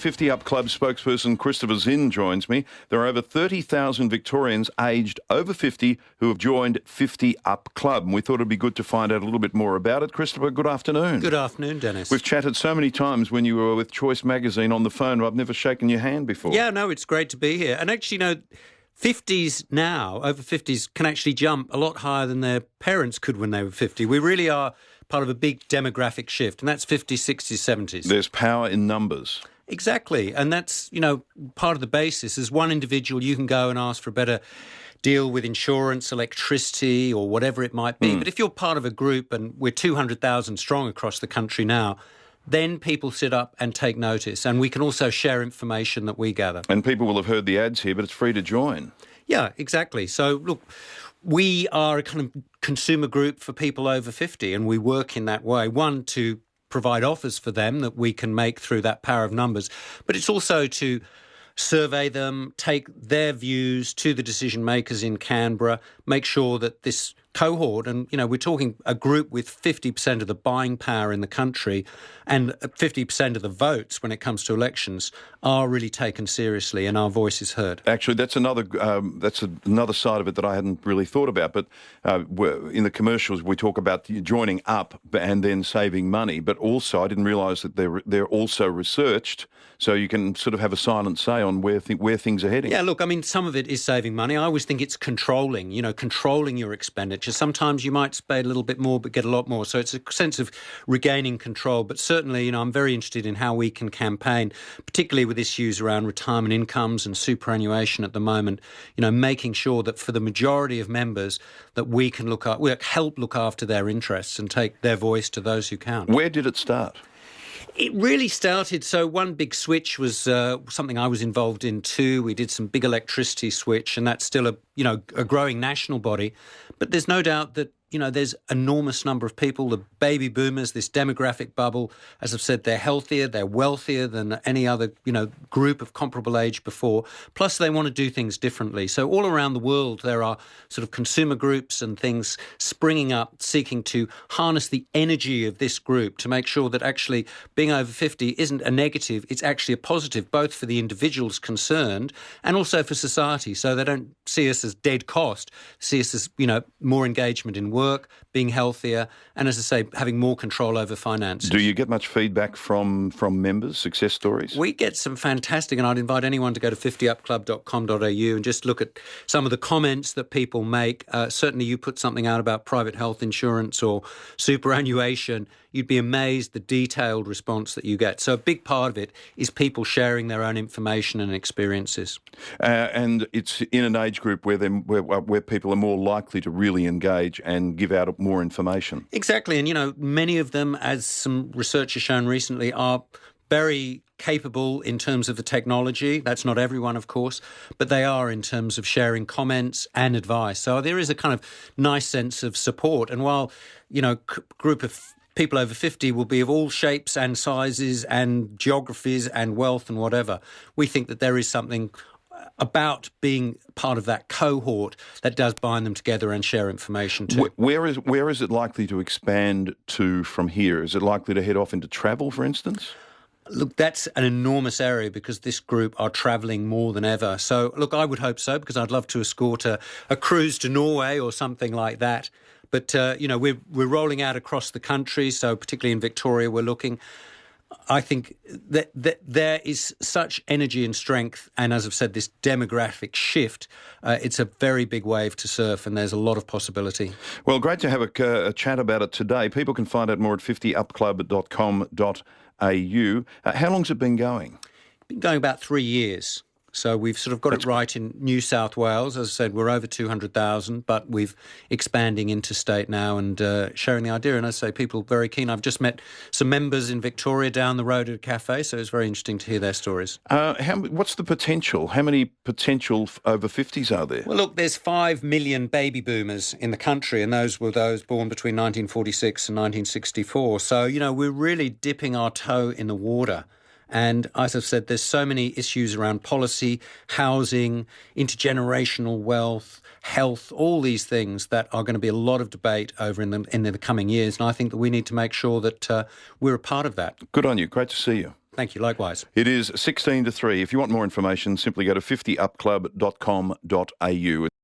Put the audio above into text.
50 Up Club spokesperson Christopher Zinn joins me. There are over 30,000 Victorians aged over 50 who have joined 50 Up Club, and we thought it'd be good to find out a little bit more about it. Christopher, good afternoon. Good afternoon, Dennis. We've chatted so many times when you were with Choice magazine on the phone, but I've never shaken your hand before. Yeah, no, it's great to be here. And actually, 50s now, over 50s, can actually jump a lot higher than their parents could when they were 50. We really are part of a big demographic shift, and that's 50s, 60s, 70s. There's power in numbers. Exactly. And that's, part of the basis. As one individual, you can go and ask for a better deal with insurance, electricity, or whatever it might be. But if you're part of a group, and we're 200,000 strong across the country now, then people sit up and take notice. And we can also share information that we gather. And people will have heard the ads here, but it's free to join. Yeah, exactly. So, look, we are a kind of consumer group for people over 50, and we work in that way. One, to provide offers for them that we can make through that power of numbers, but it's also to survey them, take their views to the decision makers in Canberra, make sure that this cohort, and we're talking a group with 50% of the buying power in the country and 50% of the votes when it comes to elections, are really taken seriously and our voice is heard. Actually, that's another side of it that I hadn't really thought about. But in the commercials, we talk about joining up and then saving money. But also, I didn't realise that they're also researched, so you can sort of have a silent say on where things are heading. Yeah, look, some of it is saving money. I always think it's controlling your expenditure. Sometimes you might spend a little bit more but get a lot more. So it's a sense of regaining control. But certainly, I'm very interested in how we can campaign, particularly with issues around retirement incomes and superannuation at the moment, making sure that for the majority of members that we can help look after their interests and take their voice to those who count. Where did it start? It really started, so one big switch was something I was involved in too. We did some big electricity switch, and that's still a growing national body. But there's no doubt that, there's enormous number of people, the baby boomers, this demographic bubble. As I've said, they're healthier, they're wealthier than any other, group of comparable age before. Plus, they want to do things differently. So all around the world, there are sort of consumer groups and things springing up, seeking to harness the energy of this group to make sure that actually being over 50 isn't a negative, it's actually a positive, both for the individuals concerned and also for society. So they don't see us as dead cost, see us as, more engagement in work, being healthier, and as I say, having more control over finances. Do you get much feedback from members, success stories? We get some fantastic, and I'd invite anyone to go to 50upclub.com.au and just look at some of the comments that people make. Certainly you put something out about private health insurance or superannuation, you'd be amazed the detailed response that you get. So a big part of it is people sharing their own information and experiences. And it's in an age group where people are more likely to really engage and give out more information. Exactly. And, many of them, as some research has shown recently, are very capable in terms of the technology. That's not everyone, of course, but they are in terms of sharing comments and advice. So there is a kind of nice sense of support. And while, group of people over 50 will be of all shapes and sizes and geographies and wealth and whatever, we think that there is something about being part of that cohort that does bind them together and share information too. Where is it likely to expand to from here? Is it likely to head off into travel, for instance? Look, that's an enormous area because this group are travelling more than ever. So, look, I would hope so because I'd love to escort a cruise to Norway or something like that. But, we're rolling out across the country, so particularly in Victoria we're looking. I think that there is such energy and strength, and as I've said, this demographic shift, it's a very big wave to surf, and there's a lot of possibility. Well, great to have a chat about it today. People can find out more at 50upclub.com.au. How long's it been going? It's been going about 3 years. So we've sort of got it right in New South Wales. As I said, we're over 200,000, but we've expanding interstate now and sharing the idea. And as I say, people are very keen. I've just met some members in Victoria down the road at a cafe, so it's very interesting to hear their stories. What's the potential? How many potential over 50s are there? Well, look, there's 5 million baby boomers in the country, and those were those born between 1946 and 1964. So, we're really dipping our toe in the water. And as I've said, there's so many issues around policy, housing, intergenerational wealth, health, all these things that are going to be a lot of debate over in the coming years. And I think that we need to make sure that we're a part of that. Good on you. Great to see you. Thank you. Likewise. It is 16 to 3. If you want more information, simply go to 50upclub.com.au.